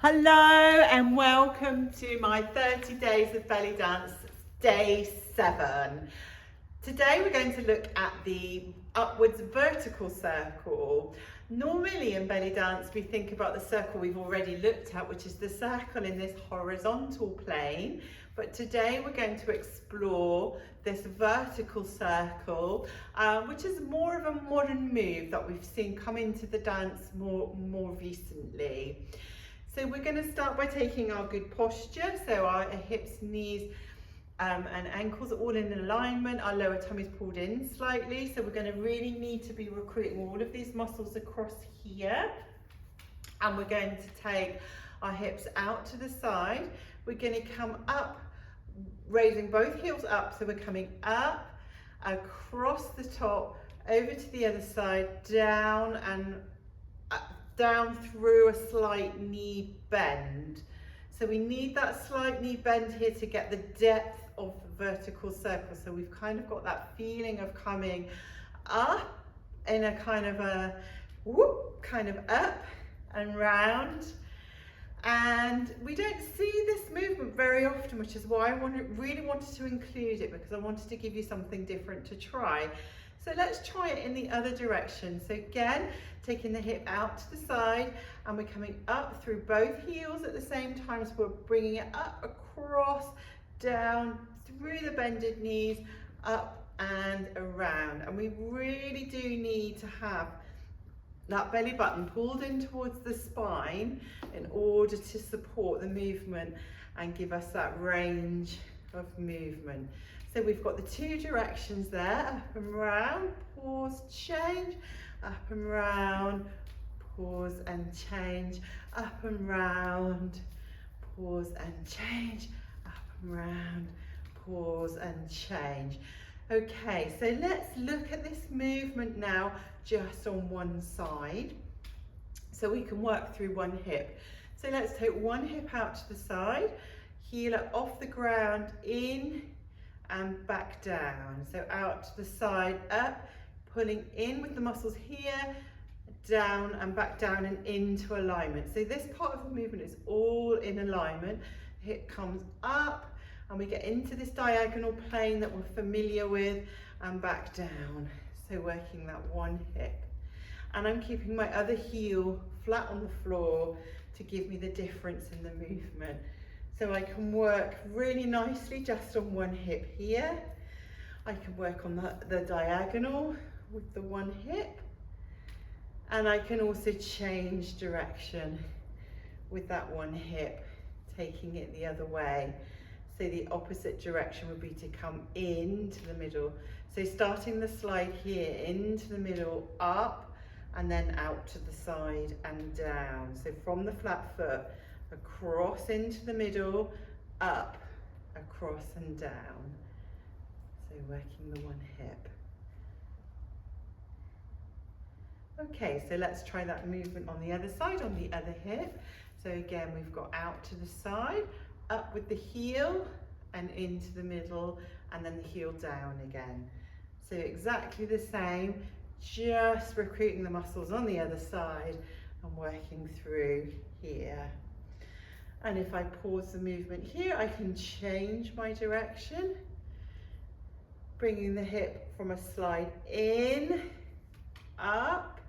Hello and welcome to my 30 days of belly dance, day 7. Today we're going to look at the upwards vertical circle. Normally in belly dance we think about the circle we've already looked at, which is the circle in this horizontal plane. But today we're going to explore this vertical circle, which is more of a modern move that we've seen come into the dance more recently. So we're going to start by taking our good posture, so our hips, knees and ankles are all in alignment, our lower tummy's pulled in slightly, so we're going to really need to be recruiting all of these muscles across here. And we're going to take our hips out to the side. We're going to come up, raising both heels up, so we're coming up, across the top, over to the other side, down and down through a slight knee bend. So we need that slight knee bend here to get the depth of the vertical circle. So we've kind of got that feeling of coming up in a kind of a whoop, kind of up and round. And we don't see this movement very often, which is why I really wanted to include it, because I wanted to give you something different to try. So let's try it in the other direction. So again, taking the hip out to the side, and we're coming up through both heels at the same time. So we're bringing it up, across, down, through the bended knees, up and around. And we really do need to have that belly button pulled in towards the spine in order to support the movement and give us that range of movement. So we've got the two directions there, up and round, pause, change, up and round, pause and change, up and round, pause and change, up and round, pause and change. Okay, so let's look at this movement now just on one side, so we can work through one hip. So let's take one hip out to the side, heel up off the ground, in and back down. So out to the side, up, pulling in with the muscles here, down and back down and into alignment. So this part of the movement is all in alignment. The hip comes up and we get into this diagonal plane that we're familiar with, and back down. So working that one hip. And I'm keeping my other heel flat on the floor to give me the difference in the movement. So I can work really nicely just on one hip here. I can work on the diagonal with the one hip. And I can also change direction with that one hip, taking it the other way. So the opposite direction would be to come into the middle. So starting the slide here, into the middle, up, and then out to the side and down. So from the flat foot, across into the middle, up, across and down. So working the one hip. Okay, so let's try that movement on the other side, on the other hip. So again, we've got out to the side, up with the heel and into the middle, and then the heel down again. So exactly the same, just recruiting the muscles on the other side and working through here. And if I pause the movement here, I can change my direction, bringing the hip from a slide in, up,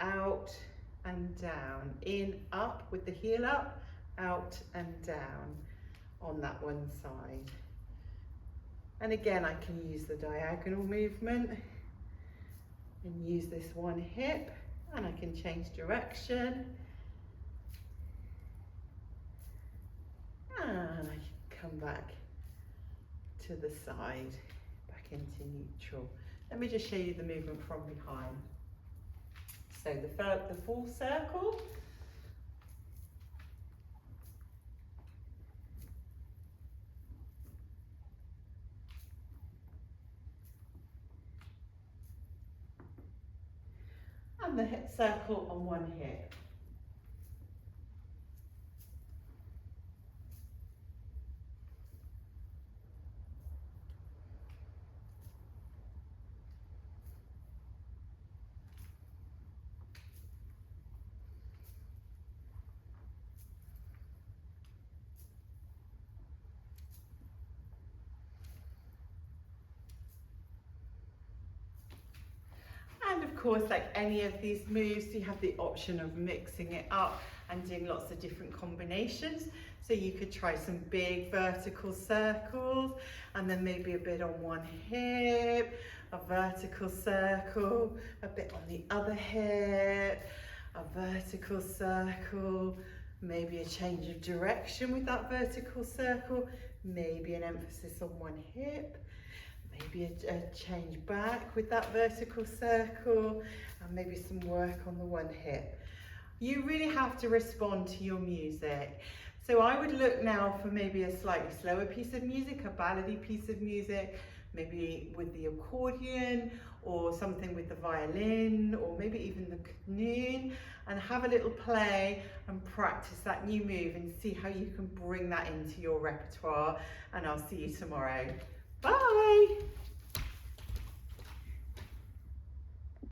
out and down, in, up with the heel up, out and down on that one side. And again, I can use the diagonal movement and use this one hip, and I can change direction. And I can come back to the side, back into neutral. Let me just show you the movement from behind. So the full circle. And the hip circle on one hip. course, like any of these moves, you have the option of mixing it up and doing lots of different combinations. So you could try some big vertical circles and then maybe a bit on one hip, a vertical circle, a bit on the other hip, a vertical circle, maybe a change of direction with that vertical circle, maybe an emphasis on one hip, maybe a change back with that vertical circle, and maybe some work on the one hip. You really have to respond to your music. So I would look now for maybe a slightly slower piece of music, a ballady piece of music, maybe with the accordion or something with the violin or maybe even the canoon, and have a little play and practice that new move and see how you can bring that into your repertoire. And I'll see you tomorrow. Bye.